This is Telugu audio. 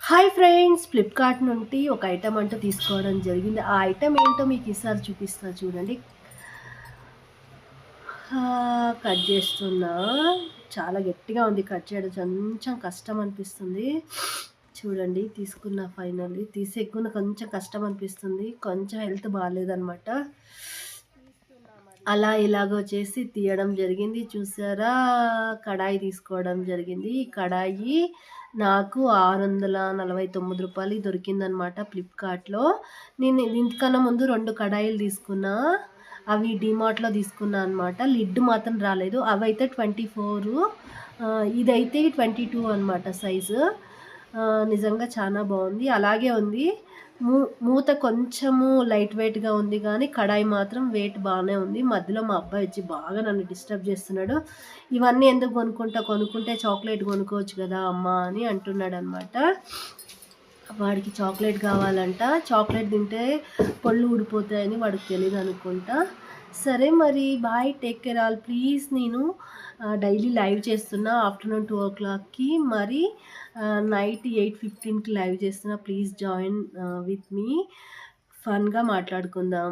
Hi friends! ఫ్లిప్‌కార్ట్ నుండి ఒక ఐటెమ్ అంటూ తీసుకోవడం జరిగింది. ఆ ఐటెమ్ ఏంటో మీకు ఈసారి చూపిస్తా చూడండి. కట్ చేస్తున్నా. చాలా గట్టిగా ఉంది కట్ చేయడం. కొంచెం కష్టం అనిపిస్తుంది. చూడండి తీసుకున్న ఫైనల్లీ. తీసేయకుండా కొంచెం కష్టం అనిపిస్తుంది. కొంచెం హెల్త్ బాలేదనమాట. అలా ఇలాగో చేసి తీయడం జరిగింది. చూసారా? కడాయి తీసుకోవడం జరిగింది. ఈ కడాయి నాకు రూ. 649 దొరికిందనమాట ఫ్లిప్‌కార్ట్‌లో. నేను దీనికన్నా ముందు 2 కడాయిలు తీసుకున్నా. అవి డీమార్ట్‌లో తీసుకున్నా అనమాట. లిడ్ మాత్రం రాలేదు. అవైతే 24 ఇదైతే 22 అనమాట సైజు. నిజంగా చానా బావుంది. అలాగే ఉంది. మూత కొంచెము లైట్ వెయిట్‌గా ఉంది గానీ, కడాయి మాత్రం వెయిట్ బానే ఉంది. మధ్యలో మా అబ్బాయి వచ్చి బాగా నన్ను డిస్టర్బ్ చేస్తున్నాడు. ఇవన్నీ ఎందుకు కొనుక్కుంటావు? కొనుక్కుంటే చాక్లేట్ కొనుక్కోవచ్చు కదా అమ్మా అని అంటున్నాడనమాట. వాడికి చాక్లేట్ కావాలంట. చాక్లేట్ తింటే పళ్ళు ఊడిపోతాయని వాడికి తెలీదనుకుంటా. సరే మరి bye. Take care all. Please నేను డైలీ లైవ్ చేస్తున్నా. ఆఫ్టర్‌నూన్ 2:00కి మరి నైట్ 8:15కి లైవ్ చేస్తున్నా. Please join with me. ఫన్‌గా మాట్లాడుకుందాం.